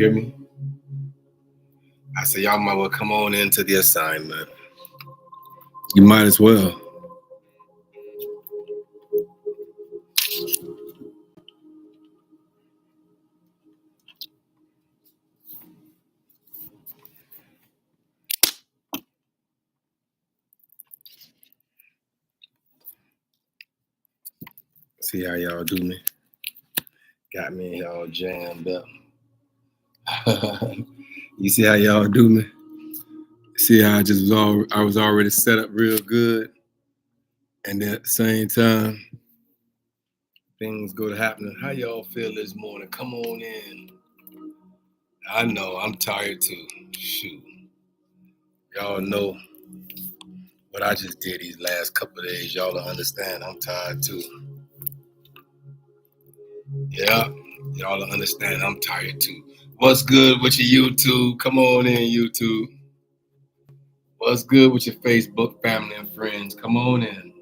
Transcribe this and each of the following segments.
hear me? I said, y'all might well come on into the assignment. You might as well. See how y'all do me? Got me all jammed up. You see how y'all do me? See how I was already set up real good, and then at the same time, things go to happening. How y'all feel this morning? Come on in. I know I'm tired too. Shoot, y'all know what I just did these last couple of days. Y'all don't understand. I'm tired too. Yeah, y'all don't understand. I'm tired too. What's good with your YouTube? Come on in, YouTube. What's good with your Facebook family and friends? Come on in.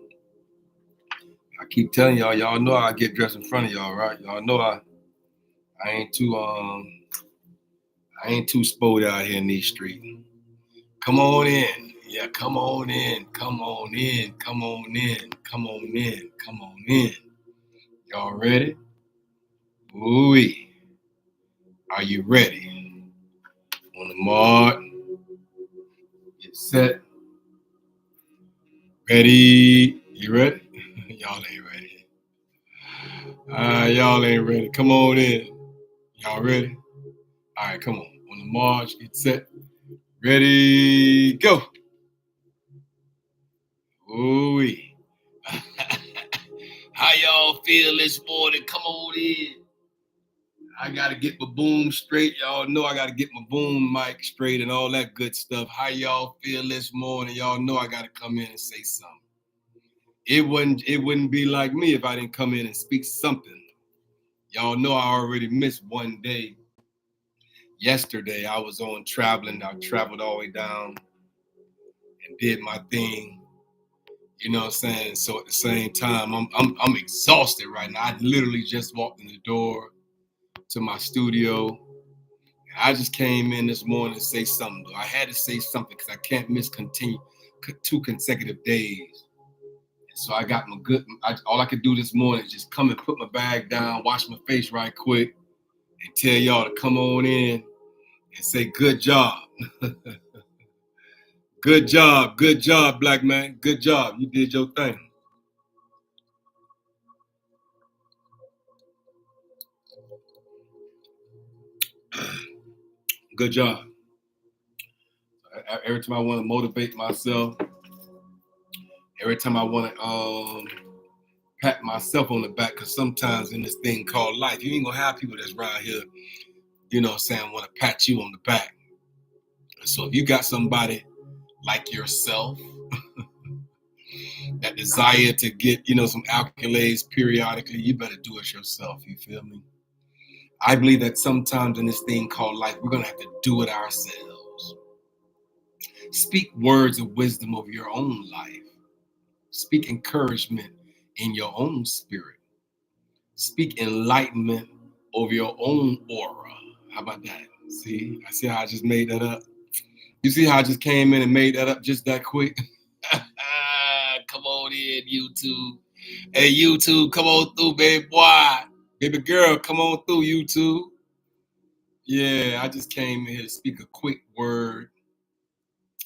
I keep telling y'all know I get dressed in front of y'all, right? Y'all know I ain't too spoiled out here in these streets. Come on in. Yeah, come on in. Come on in. Come on in. Come on in. Come on in. Y'all ready? Ooh-wee. Are you ready? On the mark. Get set. Ready? You ready? Y'all ain't ready. Y'all ain't ready. Come on in. Y'all ready? All right, come on. On the march, get set. Ready, go. Ooh-wee. How y'all feel this morning? Come on in. I got to get my boom straight. Y'all know I got to get my boom mic straight and all that good stuff. How y'all feel this morning? Y'all know I got to come in and say something. It wouldn't be like me if I didn't come in and speak something. Y'all know I already missed one day. Yesterday I was on traveling. I traveled all the way down and did my thing. You know what I'm saying? So at the same time, I'm exhausted right now. I literally just walked in the door to my studio. I just came in this morning to say something. I had to say something because I can't miss 2 consecutive days. So I got all I could do this morning is just come and put my bag down, wash my face right quick, and tell y'all to come on in and say good job. Good job, black man. Good job. You did your thing. Good job. Every time I want to motivate myself, every time I want to pat myself on the back, because sometimes in this thing called life, you ain't gonna have people that's around here, you know what I'm saying, want to pat you on the back. So if you got somebody like yourself that desire to get, some accolades periodically, you better do it yourself. You feel me? I believe that sometimes in this thing called life, we're gonna have to do it ourselves. Speak words of wisdom over your own life. Speak encouragement in your own spirit. Speak enlightenment over your own aura. How about that? See, I see how I just made that up. You see how I just came in and made that up just that quick? Come on in, YouTube. Hey, YouTube, come on through, baby boy. Baby girl, come on through, YouTube. Yeah, I just came in here to speak a quick word,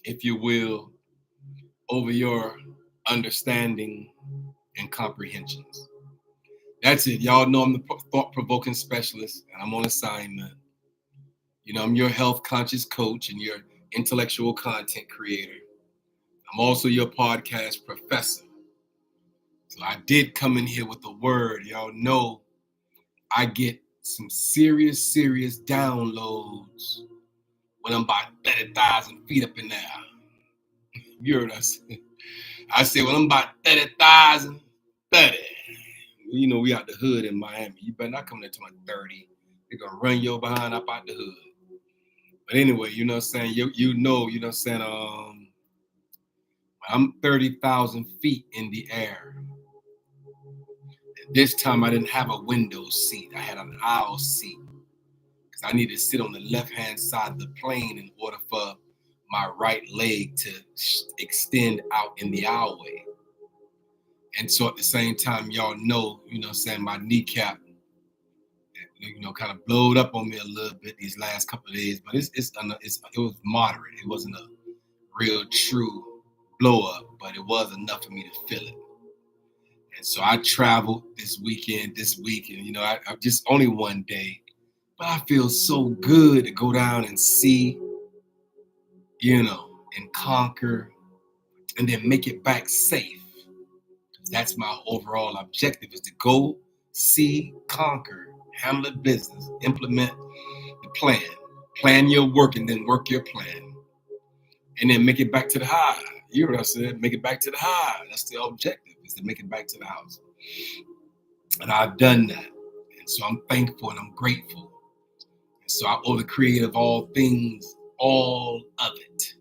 if you will, over your understanding and comprehensions. That's it. Y'all know I'm the thought-provoking specialist, and I'm on assignment. I'm your health conscious coach and your intellectual content creator. I'm also your podcast professor. So I did come in here with a word. Y'all know I get some serious downloads when I'm about 30,000 feet up in there. You heard us. I said, when I'm about 30,000, 30. We out the hood in Miami. You better not come there to my 30. They're going to run your behind up out the hood. But anyway, you know what I'm saying? You know what I'm saying? I'm 30,000 feet in the air. This time I didn't have a window seat. I had an aisle seat. Because I need to sit on the left-hand side of the plane in order for my right leg to extend out in the aisleway. And so at the same time, y'all know, my kneecap, kind of blowed up on me a little bit these last couple of days, but it was moderate. It wasn't a real true blow up, but it was enough for me to feel it. And so I traveled this week, and I just only one day, but I feel so good to go down and see, and conquer, and then make it back safe. That's my overall objective, is to go, see, conquer, handle the business, implement the plan your work, and then work your plan, and then make it back to the high. You heard what I said, make it back to the high. That's the objective, is to make it back to the house. And I've done that. And so I'm thankful and I'm grateful. And so I owe the creator of all things all of it.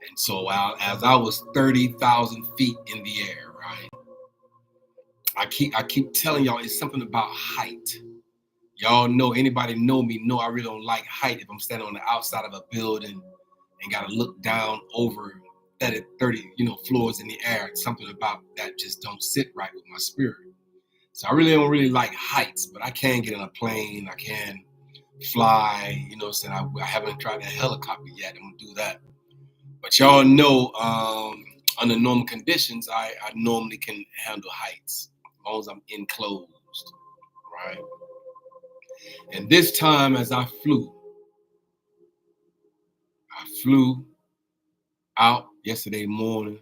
And so as I was 30,000 feet in the air, right? I keep telling y'all, it's something about height. Y'all know, anybody know me, know I really don't like height. If I'm standing on the outside of a building and got to look down over 30 floors in the air, it's something about that just don't sit right with my spirit. So I really don't like heights, but I can get in a plane. I can fly, I haven't tried a helicopter yet. I'm going to do that. But y'all know, under normal conditions, I normally can handle heights as long as I'm enclosed, right? And this time, as I flew out yesterday morning,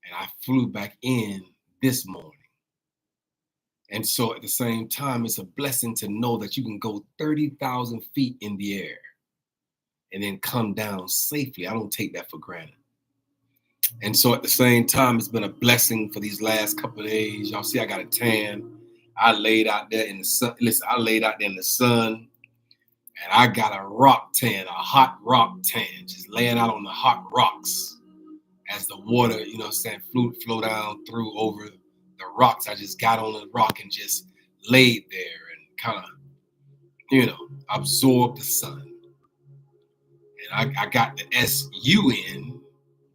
and I flew back in this morning. And so at the same time, it's a blessing to know that you can go 30,000 feet in the air and then come down safely. I don't take that for granted. And so at the same time, it's been a blessing for these last couple of days. Y'all see, I got a tan. I laid out there in the sun. Listen, I laid out there in the sun, and I got a rock tan, a hot rock tan, just laying out on the hot rocks as the water, flow down through over the rocks. I just got on the rock and just laid there and kind of, absorbed the sun. And I got the SUN,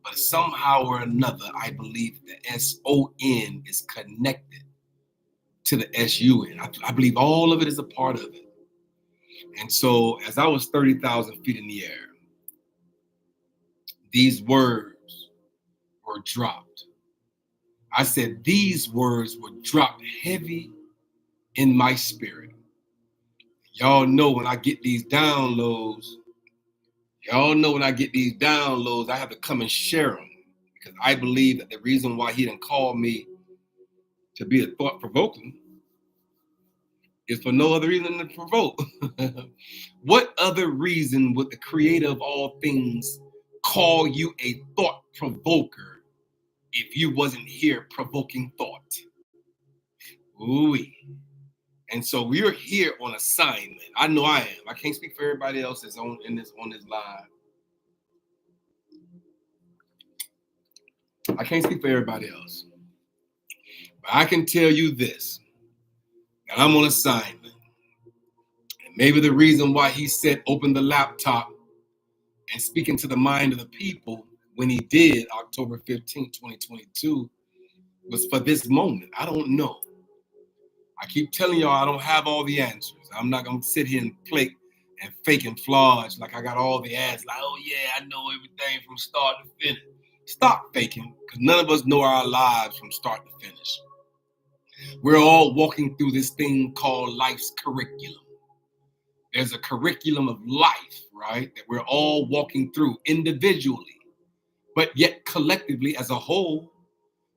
but somehow or another, I believe the SON is connected to the SUN. I believe all of it is a part of it. And so as I was 30,000 feet in the air, these words were dropped. I said, these words were dropped heavy in my spirit. Y'all know when I get these downloads, I have to come and share them, because I believe that the reason why he didn't call me to be a thought-provoking is for no other reason than to provoke. What other reason would the creator of all things call you a thought-provoker if you wasn't here provoking thought? Ooh-wee. And so we're here on assignment. I know I am. I can't speak for everybody else that's on this live. I can't speak for everybody else. But I can tell you this, that I'm on assignment. And maybe the reason why he said open the laptop and speak into the mind of the people when he did October 15, 2022 was for this moment. I don't know. I keep telling y'all I don't have all the answers. I'm not going to sit here and play and fake and flodge like I got all the answers. Like, oh yeah, I know everything from start to finish. Stop faking, because none of us know our lives from start to finish. We're all walking through this thing called life's curriculum. There's a curriculum of life, right, that we're all walking through individually, but yet collectively as a whole.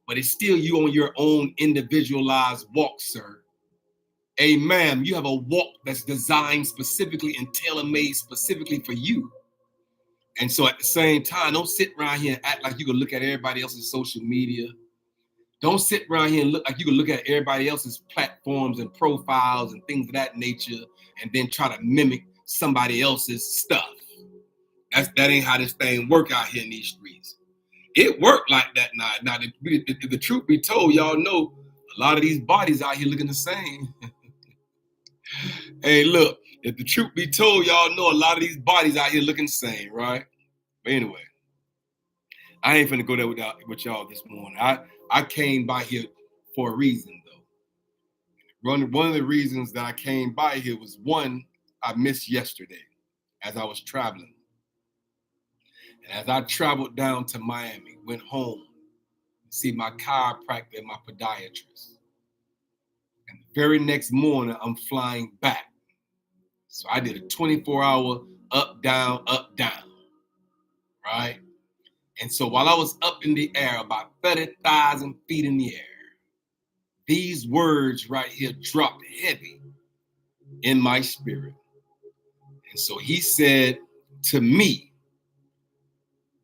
But it's still you on your own individualized walk, sir. Hey, ma'am, you have a walk that's designed specifically and tailor-made specifically for you. And so at the same time, don't sit around here and act like you can look at everybody else's social media. Don't sit around here and look like you can look at everybody else's platforms and profiles and things of that nature and then try to mimic somebody else's stuff. That ain't how this thing work out here in these streets. It worked like that now. Now, the truth be told, y'all know a lot of these bodies out here looking the same. Hey, look, If the truth be told, y'all know a lot of these bodies out here looking sane, right? But anyway, I ain't finna go there with y'all this morning. I came by here for a reason, though. One of the reasons that I came by here was one I missed yesterday as I was traveling. And as I traveled down to Miami, went home to see my chiropractor and my podiatrist. And the very next morning, I'm flying back. So I did a 24-hour up, down, right? And so while I was up in the air, about 30,000 feet in the air, these words right here dropped heavy in my spirit. And so he said to me,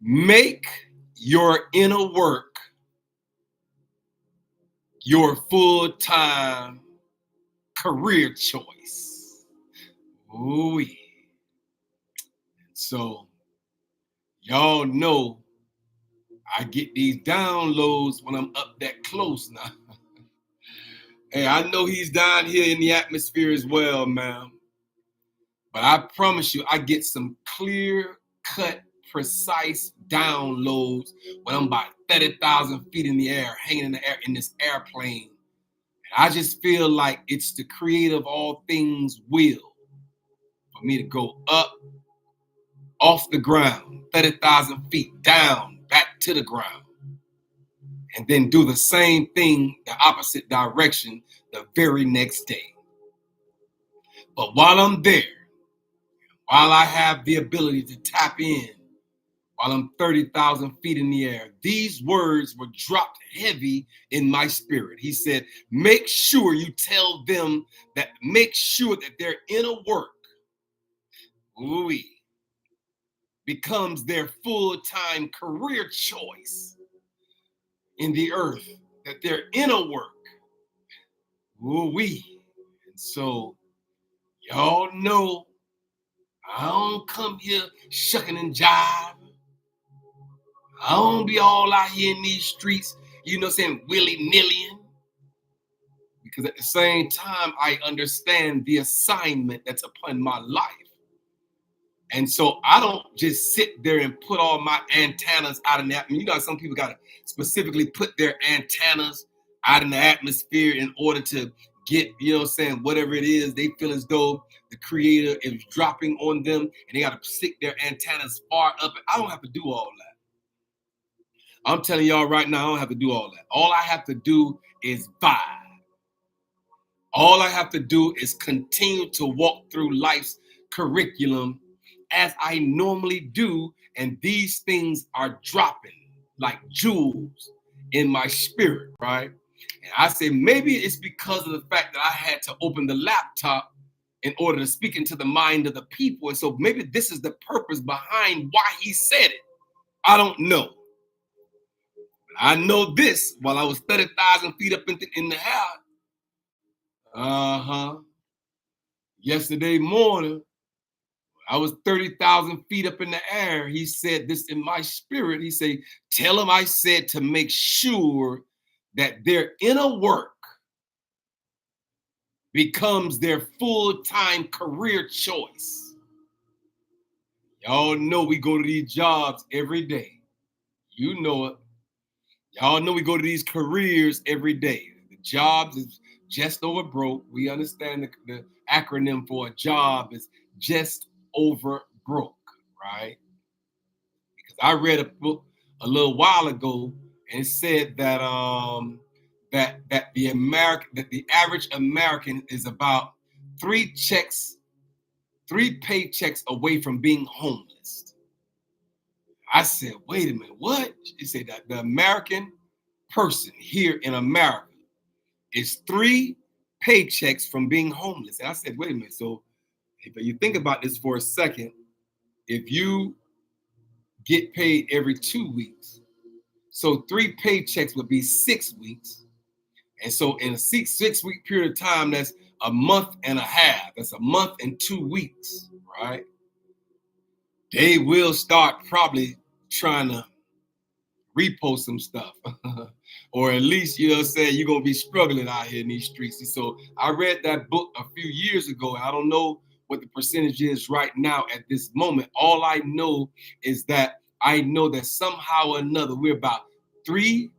make your inner work your full-time career choice. Ooh. So y'all know I get these downloads when I'm up that close now. Hey, I know he's down here in the atmosphere as well, man. But I promise you, I get some clear-cut, precise downloads when I'm about 30,000 feet in the air, hanging in the air in this airplane. And I just feel like it's the creator of all things will for me to go up, off the ground, 30,000 feet down, back to the ground. And then do the same thing, the opposite direction, the very next day. But while I'm there, while I have the ability to tap in, while I'm 30,000 feet in the air, these words were dropped heavy in my spirit. He said, make sure you tell them that, make sure that their inner work, becomes their full-time career choice in the earth, that their inner work, and so y'all know I don't come here shucking and jiving. I don't be all out here in these streets, saying, willy-nilly. Because at the same time, I understand the assignment that's upon my life. And so I don't just sit there and put all my antennas out in the atmosphere. Some people got to specifically put their antennas out in the atmosphere in order to get, whatever it is they feel as though the creator is dropping on them, and they got to stick their antennas far up. I don't have to do all that. I'm telling y'all right now, I don't have to do all that. All I have to do is vibe. All I have to do is continue to walk through life's curriculum as I normally do, and these things are dropping like jewels in my spirit, right? And I say maybe it's because of the fact that I had to open the laptop in order to speak into the mind of the people, and so maybe this is the purpose behind why he said it. I don't know. But I know this: while I was 30,000 feet up in the air, yesterday morning, I was 30,000 feet up in the air. He said this in my spirit. He said, tell him I said to make sure that their inner work becomes their full-time career choice. Y'all know we go to these jobs every day. You know it. Y'all know we go to these careers every day. The jobs is just over broke. We understand the acronym for a job is just over broke, right? Because I read a book a little while ago, and it said that that the average American is about 3 paychecks away from being homeless. I said, wait a minute, what? He said that the American person here in America is 3 paychecks from being homeless. And I said, wait a minute. So if you think about this for a second, if you get paid every 2 weeks, so 3 paychecks would be 6 weeks. And so in a 6-week period of time, that's a month and a half. That's a month and 2 weeks, right? They will start probably trying to repost some stuff. Or at least, you're going to be struggling out here in these streets. And so I read that book a few years ago. I don't know what the percentage is right now at this moment. All I know is that I know that somehow or another we're about 3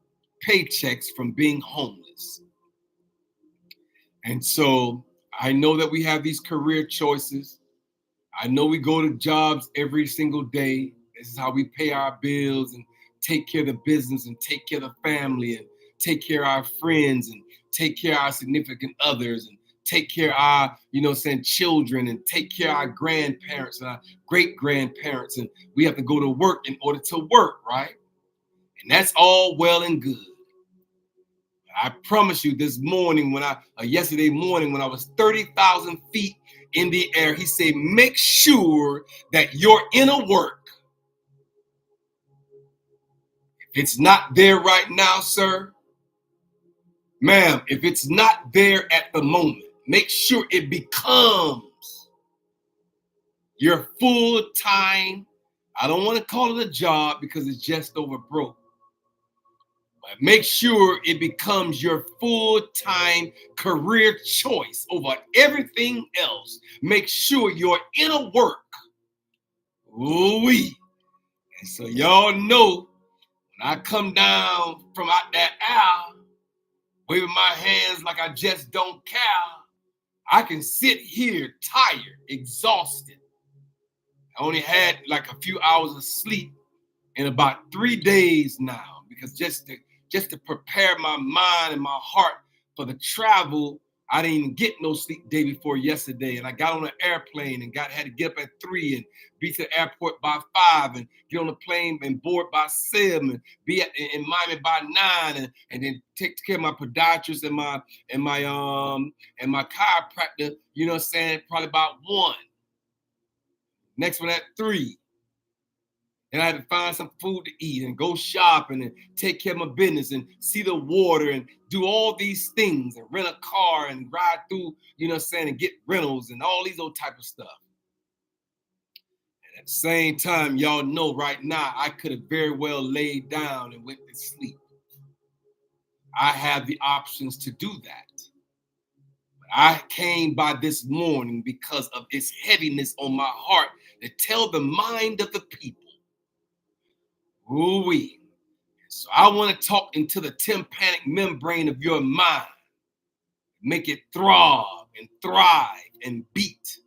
paychecks from being homeless. And so I know that we have these career choices. I know we go to jobs every single day. This is how we pay our bills and take care of the business and take care of the family and take care of our friends and take care of our significant others and take care of our, children and take care of our grandparents and our great grandparents. And we have to go to work in order to work, right? And that's all well and good. I promise you this morning yesterday morning when I was 30,000 feet in the air, he said, make sure that your inner work, if it's not there right now, sir, ma'am, if it's not there at the moment, make sure it becomes your full-time, I don't want to call it a job because it's just over broke. But make sure it becomes your full-time career choice over everything else. Make sure your inner work, ooh-wee. And so y'all know when I come down from out that aisle, waving my hands like I just don't care, I can sit here tired, exhausted. I only had like a few hours of sleep in about 3 days now because just to prepare my mind and my heart for the travel. I didn't even get no sleep the day before yesterday. And I got on an airplane and had to get up at 3 and be to the airport by 5 and get on the plane and board by 7 and be in Miami by 9 and then take care of my podiatrist and my chiropractor, probably about 1. Next one at 3. And I had to find some food to eat and go shopping and take care of my business and see the water and do all these things and rent a car and ride through, and get rentals and all these old type of stuff. And at the same time, y'all know right now, I could have very well laid down and went to sleep. I have the options to do that. But I came by this morning because of its heaviness on my heart to tell the mind of the people. Ooh-wee. So I want to talk into the tympanic membrane of your mind. Make it throb and thrive and beat.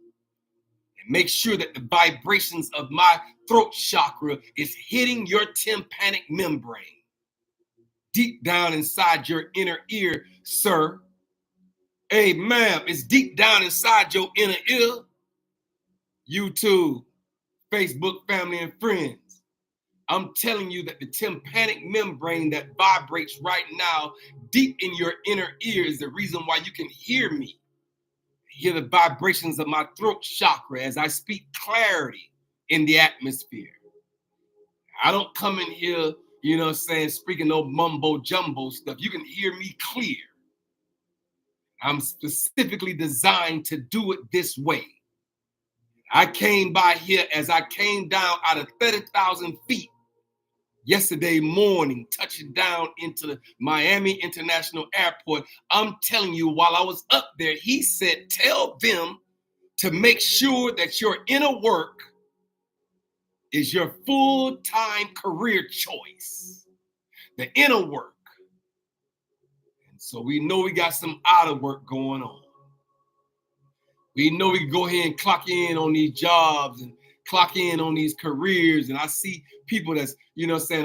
And make sure that the vibrations of my throat chakra is hitting your tympanic membrane. Deep down inside your inner ear, sir. Hey, ma'am, it's deep down inside your inner ear. YouTube, Facebook, family, and friends. I'm telling you that the tympanic membrane that vibrates right now deep in your inner ear is the reason why you can hear me. Hear the vibrations of my throat chakra as I speak clarity in the atmosphere. I don't come in here, speaking no mumbo jumbo stuff. You can hear me clear. I'm specifically designed to do it this way. I came by here as I came down out of 30,000 feet. Yesterday morning, touching down into the Miami International Airport, I'm telling you, while I was up there, he said, tell them to make sure that your inner work is your full-time career choice. The inner work. And so we know we got some outer work going on. We know we can go ahead and clock in on these jobs and clock in on these careers. And I see people that's,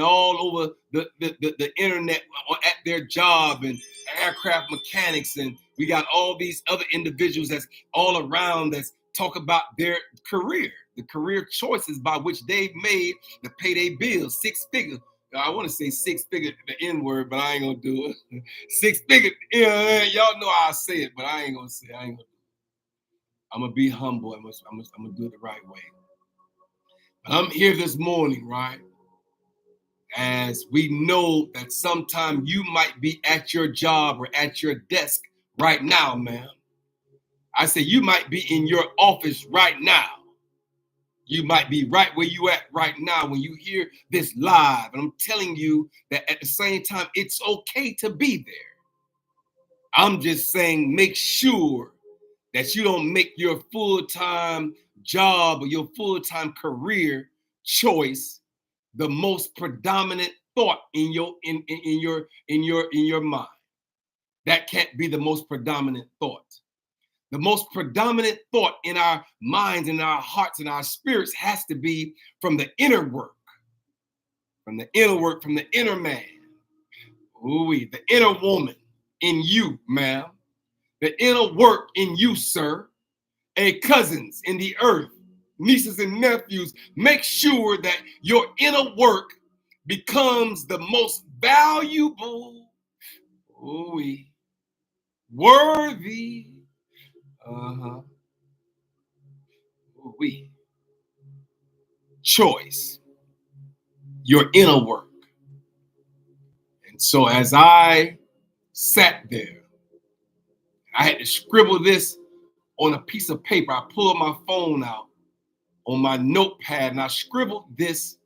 all over the internet at their job and aircraft mechanics. And we got all these other individuals that's all around that's talk about their career, the career choices by which they've made to pay their bills, 6 figures. I want to say 6 figure, the N word, but I ain't going to do it. 6 figure, y'all know how I say it, but I ain't going to say it. I'm going to be humble. I'm going to do it the right way. But I'm here this morning, right? As we know that sometime you might be at your job or at your desk right now, ma'am. I say you might be in your office right now. You might be right where you at right now when you hear this live. And I'm telling you that at the same time, it's okay to be there. I'm just saying, make sure that you don't make your full-time job or your full-time career choice the most predominant thought in your mind. That can't be the most predominant thought. The most predominant thought in our minds, in our hearts, and our spirits has to be from the inner work, from the inner work, from the inner man. Ooh-wee, the inner woman in you, ma'am. The inner work in you, sir. Hey, cousins in the earth, nieces and nephews, make sure that your inner work becomes the most valuable, ooh-wee, worthy, ooh-wee, choice. Your inner work. And so as I sat there, I had to scribble this on a piece of paper. I pulled my phone out on my notepad and I scribbled these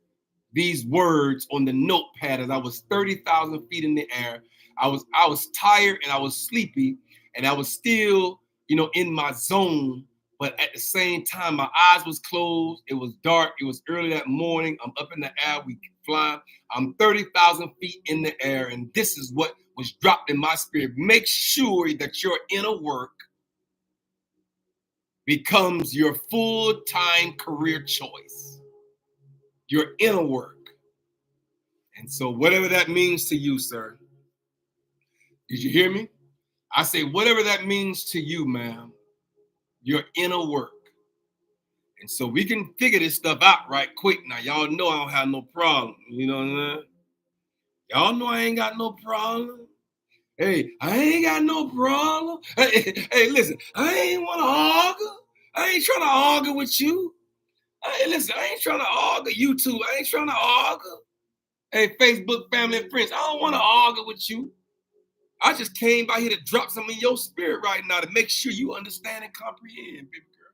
words on the notepad as I was 30,000 feet in the air. I was tired and I was sleepy and I was still, in my zone. But at the same time, my eyes was closed. It was dark. It was early that morning. I'm up in the air. We flying. I'm 30,000 feet in the air. And this is what was dropped in my spirit. Make sure that your inner work becomes your full-time career choice. Your inner work. And so whatever that means to you, sir. Did you hear me? I say whatever that means to you, ma'am. Your inner work. And so we can figure this stuff out right quick. Now, y'all know I don't have no problem. You know what I'm saying? Y'all know I ain't got no problem. Hey, I ain't got no problem. Hey, listen, I ain't want to argue. I ain't trying to argue with you. Hey, listen, I ain't trying to argue. YouTube, I ain't trying to argue. Hey, Facebook family and friends, I don't want to argue with you. I just came by here to drop something in your spirit right now to make sure you understand and comprehend, baby girl.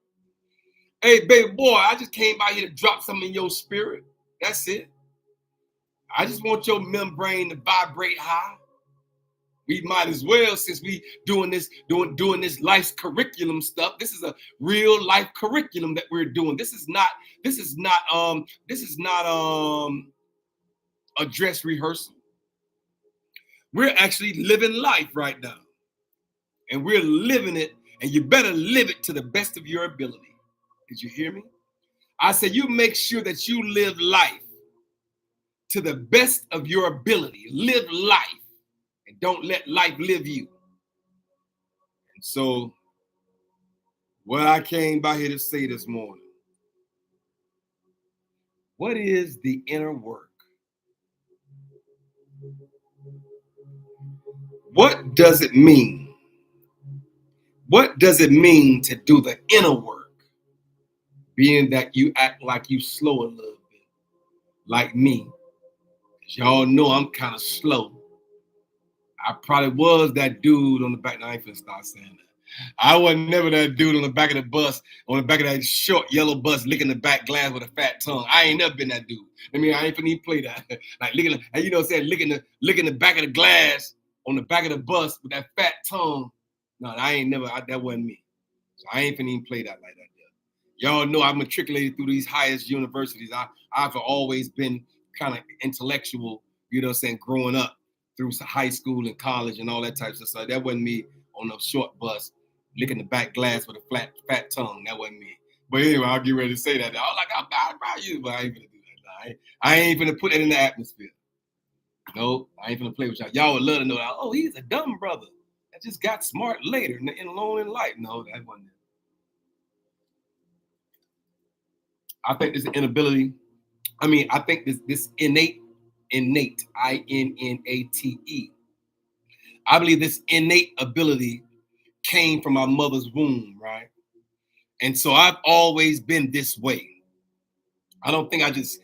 Hey, baby boy, I just came by here to drop something in your spirit. That's it. I just want your membrane to vibrate high. We might as well, since we doing this life's curriculum stuff. This is a real life curriculum that we're doing. This is not a dress rehearsal. We're actually living life right now. And we're living it, and you better live it to the best of your ability. Did you hear me? I said you make sure that you live life to the best of your ability. Live life, and don't let life live you. And so, what I came by here to say this morning, what is the inner work? What does it mean? What does it mean to do the inner work? Being that you act like you slow a little bit, like me. Because y'all know I'm kind of slow. I probably was that dude on the back. Now I ain't finna start saying that. I wasn't never that dude on the back of the bus, on the back of that short yellow bus, licking the back glass with a fat tongue. I ain't never been that dude. I mean, I ain't finna even play that. Like licking, and saying licking the back of the glass on the back of the bus with that fat tongue. No, I ain't never. That wasn't me. So I ain't finna even play that like that. Y'all know I matriculated through these highest universities. I've always been kind of intellectual, growing up through high school and college and all that type of stuff. So that wasn't me on a short bus, licking the back glass with a fat tongue. That wasn't me. But anyway, I'll get ready to say that. I was like, I'm proud about you, but I ain't gonna do that. I ain't gonna put that in the atmosphere. No, I ain't gonna play with y'all. Y'all would love to know that. Oh, he's a dumb brother that just got smart later alone in life. No, that wasn't it. I think this inability. I think this innate, INNATE. I believe this innate ability came from my mother's womb, right? And so I've always been this way. I don't think I just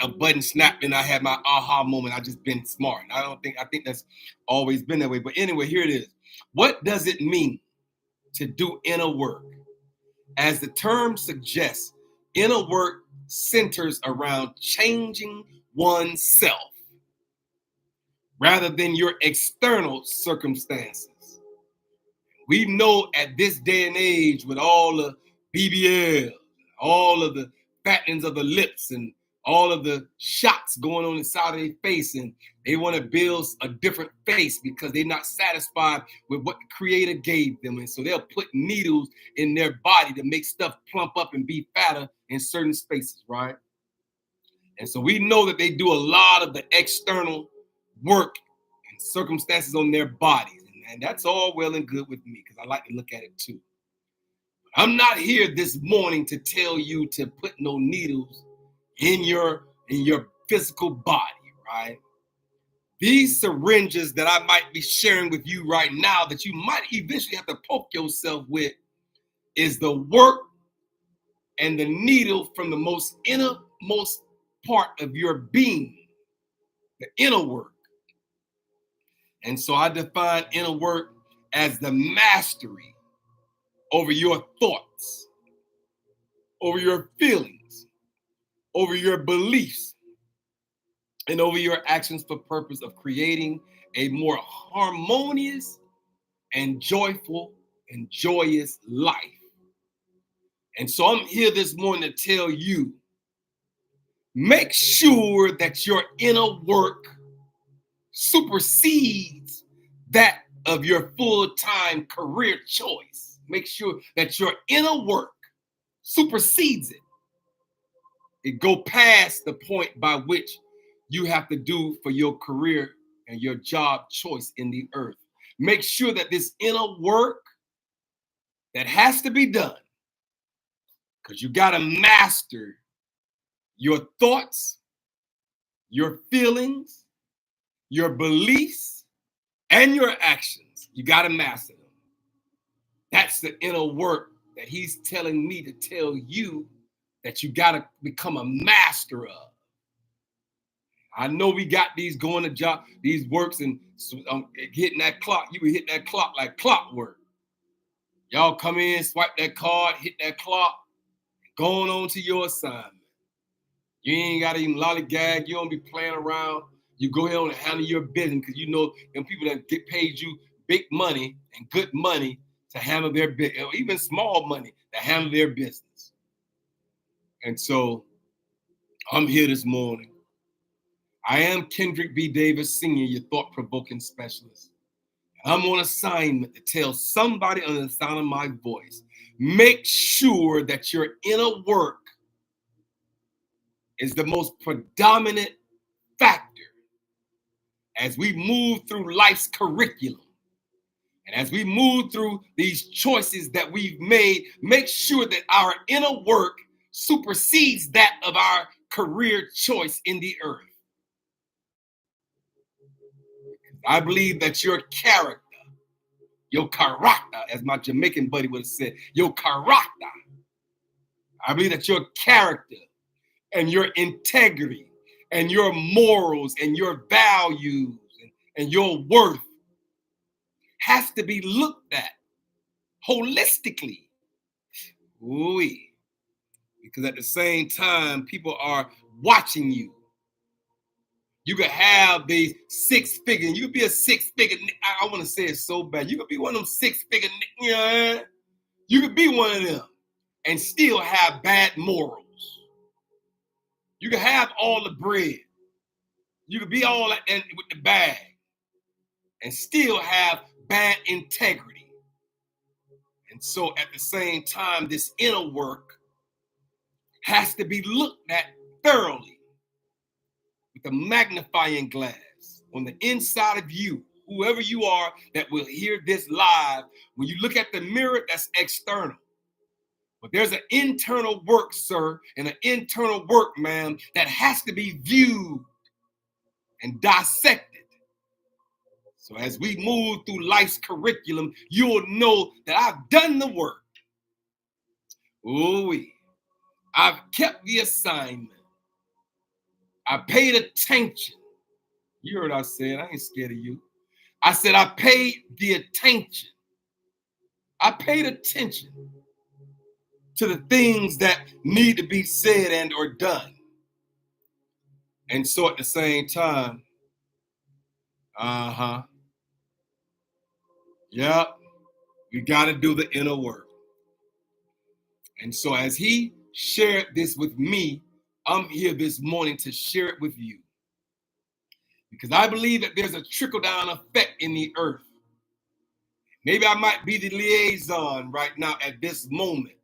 a button snapped and I had my aha moment. I just been smart. I think that's always been that way. But anyway, here it is. What does it mean to do inner work? As the term suggests, inner work centers around changing oneself rather than your external circumstances. We know at this day and age with all the BBL, all of the fattenings of the lips and all of the shots going on inside of their face, and they want to build a different face because they're not satisfied with what the creator gave them. And so they'll put needles in their body to make stuff plump up and be fatter in certain spaces, right? And so we know that they do a lot of the external work and circumstances on their bodies. And that's all well and good with me because I like to look at it too. I'm not here this morning to tell you to put no needles in your physical body, right? These syringes that I might be sharing with you right now that you might eventually have to poke yourself with is the work and the needle from the most innermost part of your being, the inner work. And so I define inner work as the mastery over your thoughts, over your feelings, over your beliefs, and over your actions for purpose of creating a more harmonious and joyful and joyous life. And so I'm here this morning to tell you, make sure that your inner work supersedes that of your full-time career choice. Make sure that your inner work supersedes it. It go past the point by which you have to do for your career and your job choice in the earth. Make sure that this inner work that has to be done, because you got to master your thoughts, your feelings, your beliefs, and your actions. You got to master them. That's the inner work that he's telling me to tell you that you got to become a master of. I know we got these going to job, these works and hitting that clock. You can hit that clock like clockwork. Y'all come in, swipe that card, hit that clock, going on to your assignment. You ain't got to even lollygag. You don't be playing around. You go ahead and handle your business because you know them people that get paid you big money and good money to handle their business, or even small money to handle their business. And so I'm here this morning. I am Kendrick B. Davis, Sr., your thought-provoking specialist. I'm on assignment to tell somebody under the sound of my voice, make sure that your inner work is the most predominant factor as we move through life's curriculum. And as we move through these choices that we've made, make sure that our inner work supersedes that of our career choice in the earth. I believe that your character, as my Jamaican buddy would have said, your character. I believe that your character and your integrity and your morals and your values and your worth has to be looked at holistically. Ooh, because at the same time, people are watching you. You could have these six-figure, you could be a six-figure, I want to say it so bad. You could be one of them six-figure, you could be one of them and still have bad morals. You could have all the bread. You could be all that with the bag and still have bad integrity. And so at the same time, this inner work has to be looked at thoroughly with a magnifying glass on the inside of you, whoever you are that will hear this live. When you look at the mirror, that's external. But there's an internal work, sir, and an internal work, ma'am, that has to be viewed and dissected. So as we move through life's curriculum, you'll know that I've done the work. Ooh, I've kept the assignment. I paid attention. You heard what I said. I ain't scared of you. I said I paid the attention. I paid attention to the things that need to be said and or done. And so at the same time, yep, We got to do the inner work. And so as he shared this with me, I'm here this morning to share it with you. Because I believe that there's a trickle-down effect in the earth. Maybe I might be the liaison right now at this moment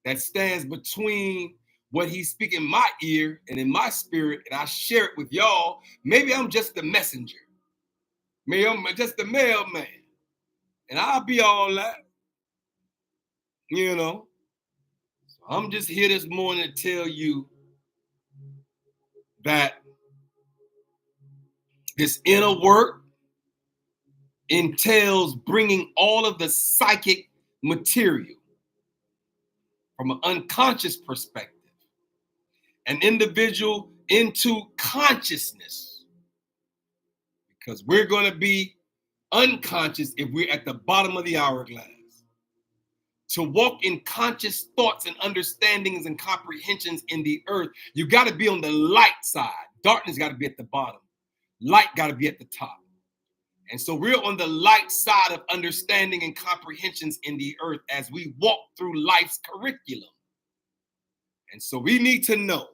that stands between what he's speaking in my ear and in my spirit, and I share it with y'all. Maybe I'm just the messenger. Maybe I'm just the mailman. And I'll be all that. You know. So I'm just here this morning to tell you that this inner work entails bringing all of the psychic material from an unconscious perspective, an individual into consciousness, because we're going to be unconscious if we're at the bottom of the hourglass. To walk in conscious thoughts and understandings and comprehensions in the earth, you got to be on the light side. Darkness got to be at the bottom. Light got to be at the top. And so we're on the light side of understanding and comprehensions in the earth as we walk through life's curriculum. And so we need to know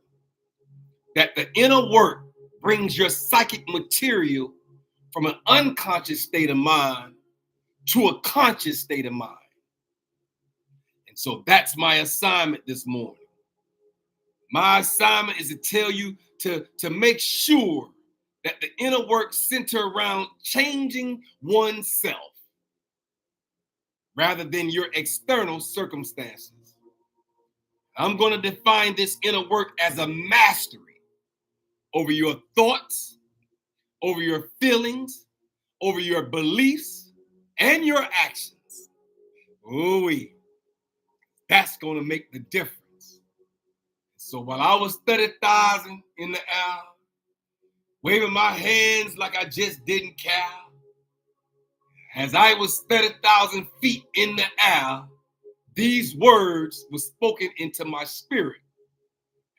that the inner work brings your psychic material from an unconscious state of mind to a conscious state of mind. And so that's my assignment this morning. My assignment is to tell you to make sure that the inner work center around changing oneself rather than your external circumstances. I'm going to define this inner work as a mastery over your thoughts, over your feelings, over your beliefs, and your actions. Ooh, that's going to make the difference. So while I was 30,000 in the air, waving my hands like I just didn't care, as I was 30,000 feet in the air, these words were spoken into my spirit.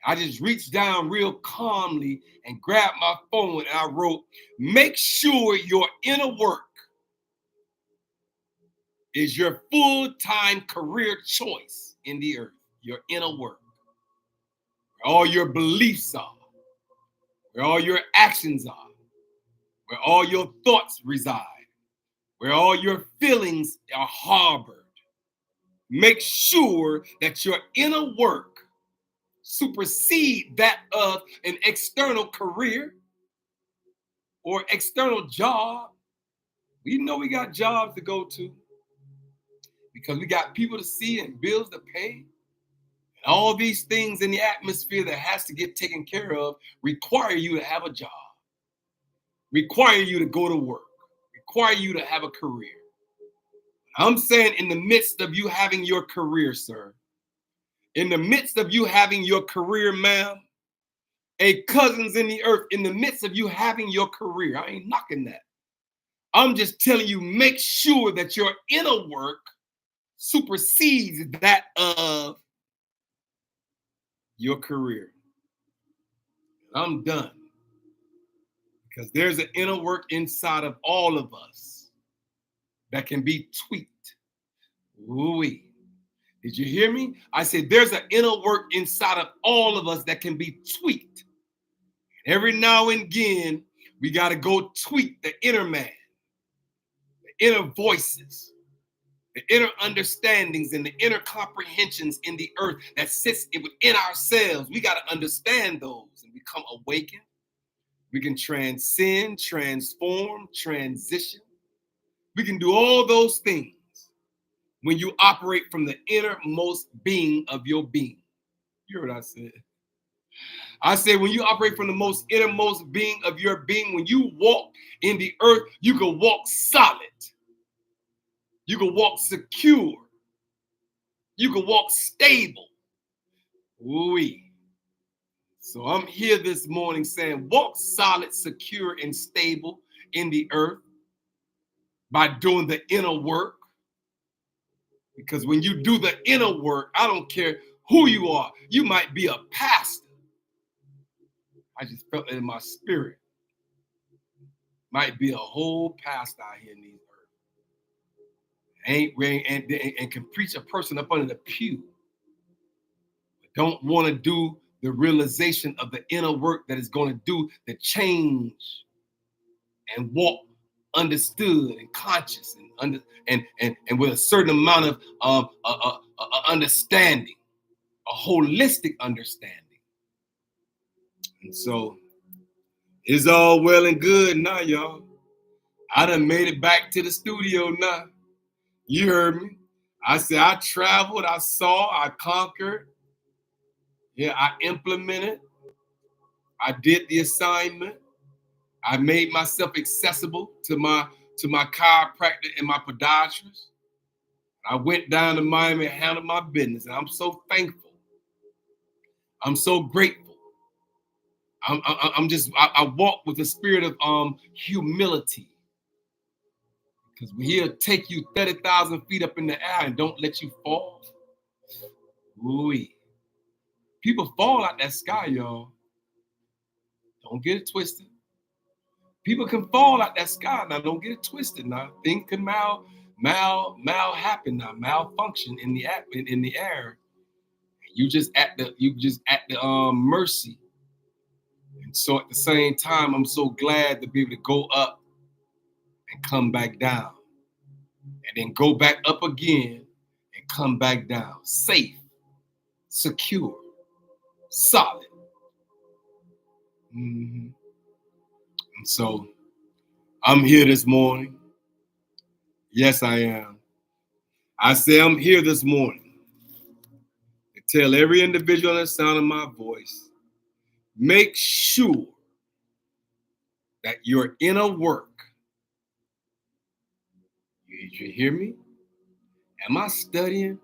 I just reached down real calmly and grabbed my phone and I wrote, make sure your inner work is your full-time career choice in the earth, your inner work. Where all your beliefs are, where all your actions are, where all your thoughts reside, where all your feelings are harbored. Make sure that your inner work supersede that of an external career or external job. We know we got jobs to go to because we got people to see and bills to pay. And all these things in the atmosphere that has to get taken care of require you to have a job, require you to go to work, require you to have a career. I'm saying in the midst of you having your career, sir, in the midst of you having your career, ma'am, cousins in the earth, in the midst of you having your career, I ain't knocking that. I'm just telling you, make sure that your inner work supersedes that of your career. I'm done. Because there's an inner work inside of all of us that can be tweaked. Ooh-wee. Did you hear me? I said there's an inner work inside of all of us that can be tweaked. Every now and again, we got to go tweak the inner man, the inner voices, the inner understandings and the inner comprehensions in the earth that sits within ourselves. We got to understand those and become awakened. We can transcend, transform, transition. We can do all those things when you operate from the innermost being of your being. You heard what I said. I said when you operate from the most innermost being of your being, when you walk in the earth, you can walk solid. You can walk secure. You can walk stable. Ooh-wee. So I'm here this morning saying walk solid, secure, and stable in the earth by doing the inner work. Because when you do the inner work, I don't care who you are. You might be a pastor. I just felt it in my spirit. Might be a whole pastor out here in these earth. and can preach a person up under the pew, but don't want to do the realization of the inner work that is going to do the change and walk understood and conscious and with a certain amount of understanding, a holistic understanding. And so it's all well and good now, y'all. I done made it back to the studio now. You heard me. I said I traveled, I saw, I conquered. Yeah, I implemented. I did the assignment. I made myself accessible to my chiropractor and my podiatrist. I went down to Miami and handled my business, and I'm so thankful. I'm so grateful. I walk with a spirit of humility, because he'll take you 30,000 feet up in the air and don't let you fall. Ooh-wee. People fall out that sky, y'all. Don't get it twisted. People can fall out that sky now. Don't get it twisted now. Things can happen now, malfunction in the air. You just at the mercy. And so at the same time, I'm so glad to be able to go up and come back down, and then go back up again and come back down, safe, secure, solid. Mm-hmm. And so I'm here this morning. Yes, I am. I say I'm here this morning to tell every individual on the sound of my voice, make sure that your inner work, you hear me? Am I studying?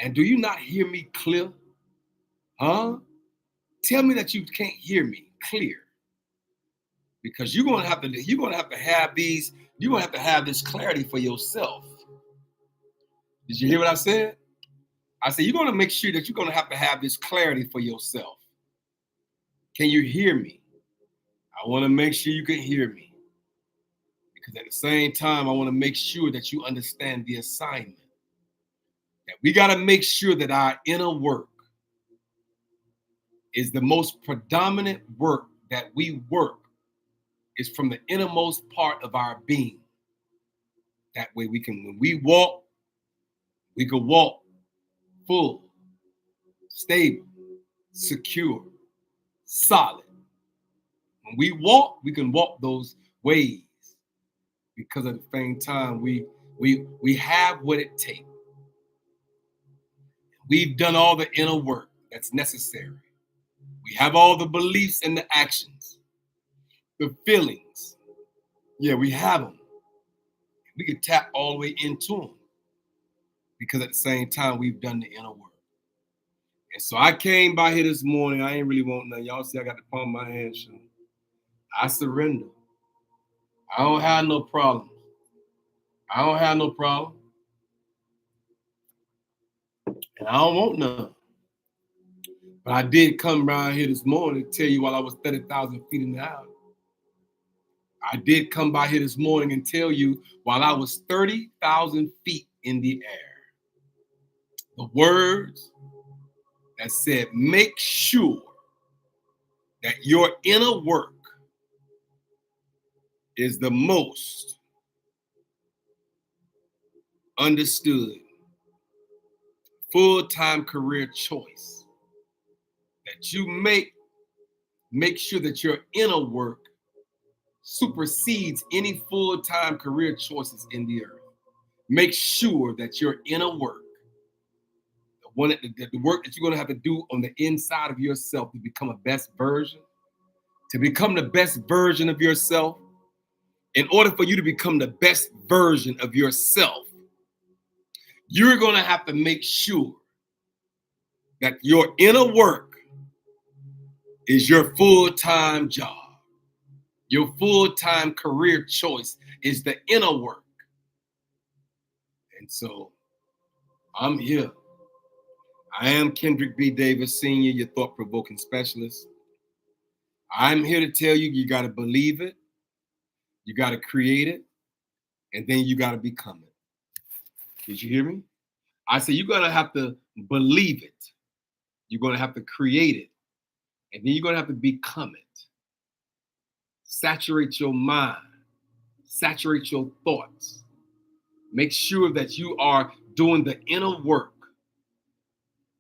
And do you not hear me clear? Huh? Tell me that you can't hear me clear. Because you're gonna have to have this clarity for yourself. Did you hear what I said? I said you're gonna make sure that you're gonna have this clarity for yourself. Can you hear me? I want to make sure you can hear me. Because at the same time, I want to make sure that you understand the assignment. That we got to make sure that our inner work is the most predominant work that we work is from the innermost part of our being. That way when we walk, we can walk full, stable, secure, solid. When we walk, we can walk those ways because at the same time we have what it takes. We've done all the inner work that's necessary. We have all the beliefs and the actions, the feelings. Yeah, we have them. We can tap all the way into them because at the same time we've done the inner work. And so I came by here this morning. I ain't really want nothing. Y'all see I got the palm of my hand. I surrender. I don't have no problem. I don't have no problem. And I don't want none. But I did come around here this morning to tell you while I was 30,000 feet in the air. I did come by here this morning and tell you while I was 30,000 feet in the air. The words that said, make sure that your inner work is the most understood full-time career choice. That you make sure that your inner work supersedes any full-time career choices in the earth. Make sure that your inner work, the work that you're going to have to do on the inside of yourself to become a best version, to become the best version of yourself, in order for you to become the best version of yourself, you're going to have to make sure that your inner work is your full-time job. Your full-time career choice is the inner work. And so I'm here. I am Kendrick B. Davis, Sr., your thought-provoking specialist. I'm here to tell you, you got to believe it, you got to create it, and then you got to become it. Did you hear me? I said you're gonna have to believe it. You're gonna have to create it, and then you're gonna have to become it. Saturate your mind. Saturate your thoughts. Make sure that you are doing the inner work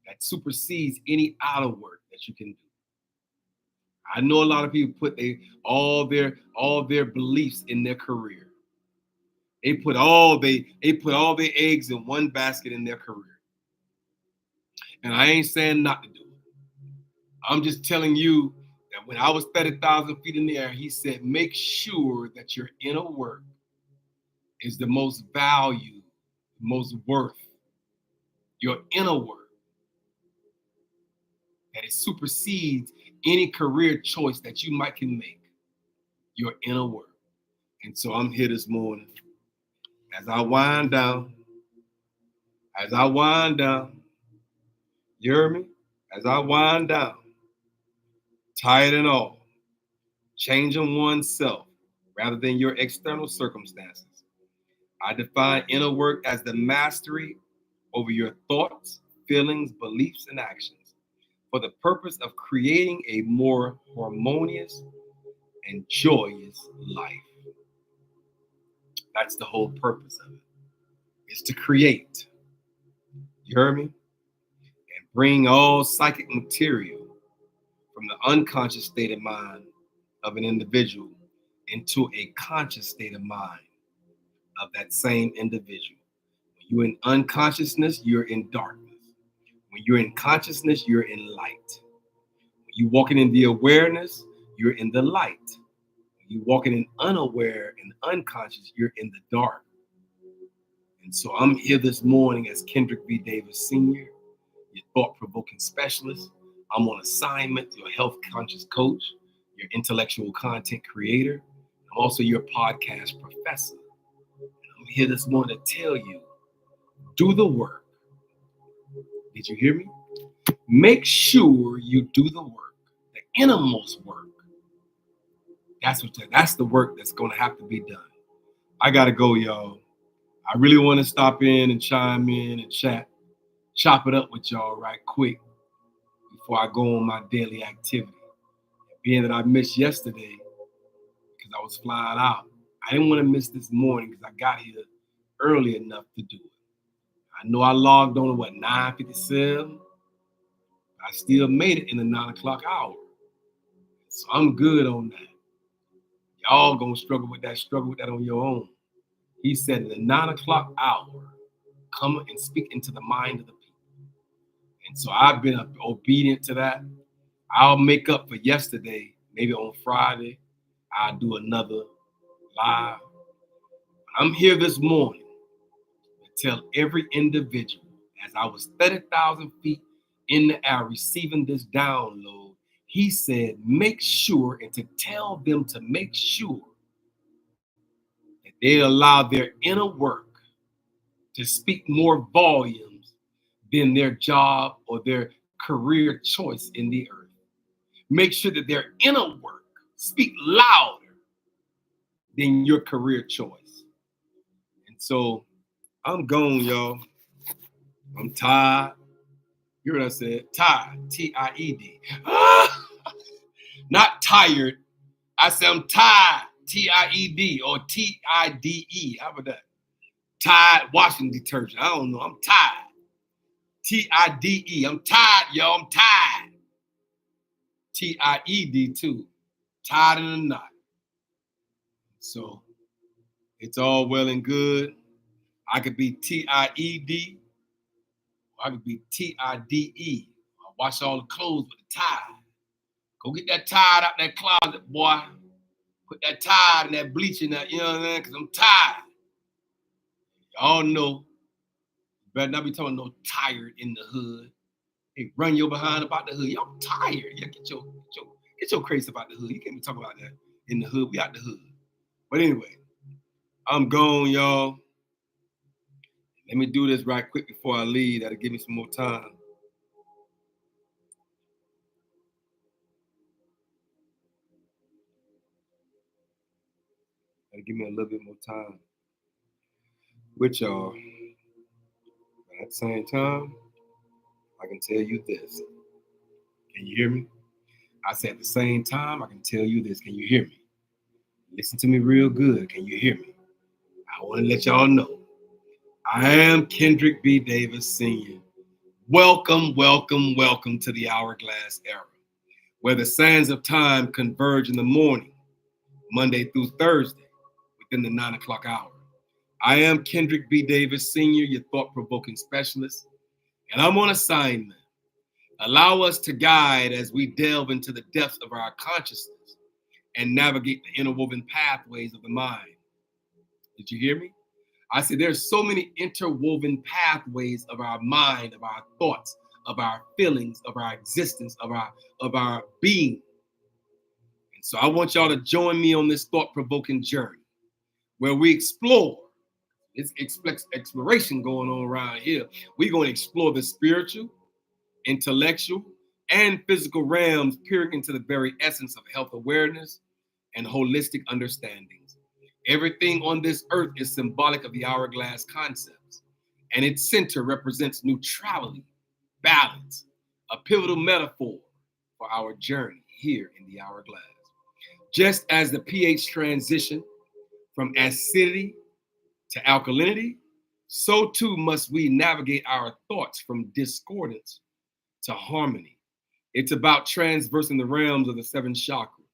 that supersedes any outer work that you can do. I know a lot of people put all their beliefs in their career. They put all their eggs in one basket in their career. And I ain't saying not to do it. I'm just telling you that when I was 30,000 feet in the air, he said, make sure that your inner work is the most value, most worth. Your inner work, that it supersedes any career choice that you might can make. Your inner work. And so I'm here this morning. As I wind down, you hear me? As I wind down, tired and all, changing oneself rather than your external circumstances. I define inner work as the mastery over your thoughts, feelings, beliefs, and actions for the purpose of creating a more harmonious and joyous life. That's the whole purpose of it. It's to create. You heard me? And bring all psychic material from the unconscious state of mind of an individual into a conscious state of mind of that same individual. When you're in unconsciousness, you're in darkness. When you're in consciousness, you're in light. When you're walking in the awareness, you're in the light. When you're walking in unaware and unconscious, you're in the dark. And so I'm here this morning as Kendrick V. Davis Sr., your thought-provoking specialist. I'm on assignment, your health conscious coach, your intellectual content creator. I'm also your podcast professor. I'm here this morning to tell you, do the work. Did you hear me? Make sure you do the work, the innermost work. That's the work that's going to have to be done. I got to go, y'all. I really want to stop in and chime in and chop it up with y'all right quick before I go on my daily activity. Being that I missed yesterday because I was flying out, I didn't want to miss this morning because I got here early enough to do it. I know I logged on at 9:57. I still made it in the 9 o'clock hour. So I'm good on that. Y'all gonna struggle with that on your own. He said in the 9 o'clock hour, come and speak into the mind of the people. And so I've been obedient to that. I'll make up for yesterday. Maybe on Friday, I'll do another live. I'm here this morning to tell every individual, as I was 30,000 feet in the air receiving this download, he said, make sure and to tell them to make sure that they allow their inner work to speak more volumes than their job or their career choice in the earth. Make sure that their inner work speak louder than your career choice. And so I'm gone, y'all. I'm tired. You heard what I said? Tired. T-I-E-D. Not tired. I said I'm tired. T-I-E-D or T-I-D-E. How about that? Tide washing detergent. I don't know. I'm tired. T-I-D-E. I'm tired, y'all. I'm tired. T-I-E-D too. Tired in the knot. So it's all well and good. I could be T-I-E-D. Or I could be T-I-D-E. I wash all the clothes with the Tide. Go get that Tide out that closet, boy. Put that Tide and that bleach in that, you know what I'm saying? Because I'm tired. Y'all know. You better not be talking no tired in the hood. Hey, run your behind about the hood. Y'all tired. Yeah, get your crazy about the hood. You can't be talking about that in the hood. We out the hood. But anyway, I'm gone, y'all. Let me do this right quick before I leave. That'll give me some more time. That'll give me a little bit more time with y'all. At the same time, I can tell you this. Can you hear me? I said at the same time, I can tell you this. Can you hear me? Listen to me real good. Can you hear me? I want to let y'all know. I am Kendrick B. Davis Sr. Welcome, welcome, welcome to the Hourglass Era, where the sands of time converge in the morning, Monday through Thursday, within the 9 o'clock hour. I am Kendrick B. Davis Sr., your thought-provoking specialist, and I'm on assignment. Allow us to guide as we delve into the depths of our consciousness and navigate the interwoven pathways of the mind. Did you hear me? I said there's so many interwoven pathways of our mind, of our thoughts, of our feelings, of our existence, of our being. And so I want y'all to join me on this thought-provoking journey where we explore. It's exploration going on around here. We're going to explore the spiritual, intellectual, and physical realms, peering into the very essence of health awareness and holistic understandings. Everything on this earth is symbolic of the hourglass concepts, and its center represents neutrality, balance, a pivotal metaphor for our journey here in the hourglass. Just as the pH transition from acidity to alkalinity, so too must we navigate our thoughts from discordance to harmony. It's about transversing the realms of the seven chakras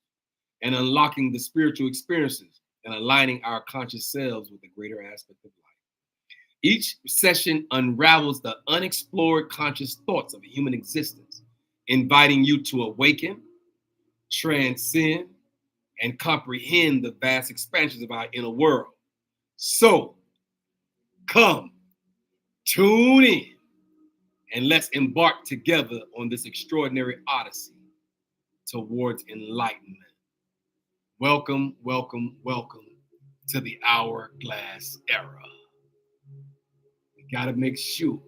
and unlocking the spiritual experiences and aligning our conscious selves with the greater aspect of life. Each session unravels the unexplored conscious thoughts of human existence, inviting you to awaken, transcend, and comprehend the vast expansions of our inner world. So, come, tune in, and let's embark together on this extraordinary odyssey towards enlightenment. Welcome, welcome, welcome to the Hourglass Era. We got to make sure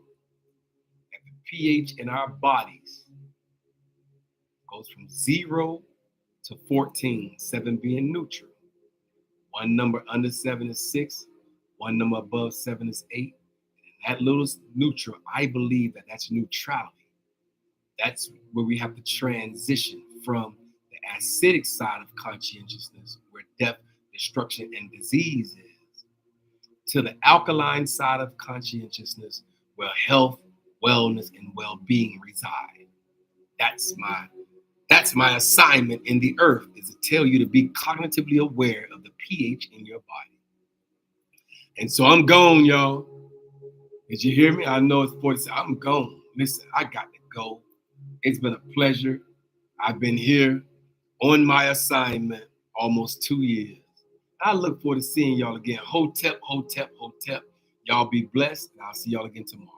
that the pH in our bodies goes from 0 to 14, 7 being neutral. One number under 7 is 6, one number above 7 is 8. And that little neutral, I believe that that's neutrality. That's where we have to transition from the acidic side of conscientiousness, where death, destruction, and disease is, to the alkaline side of conscientiousness, where health, wellness, and well-being reside. That's my assignment in the earth, is to tell you to be cognitively aware of the pH in your body. And so I'm gone, y'all. Did you hear me? I know it's 40. I'm gone. Listen, I got to go. It's been a pleasure. I've been here on my assignment almost 2 years. I look forward to seeing y'all again. Hotep, hotep, hotep. Y'all be blessed, and I'll see y'all again tomorrow.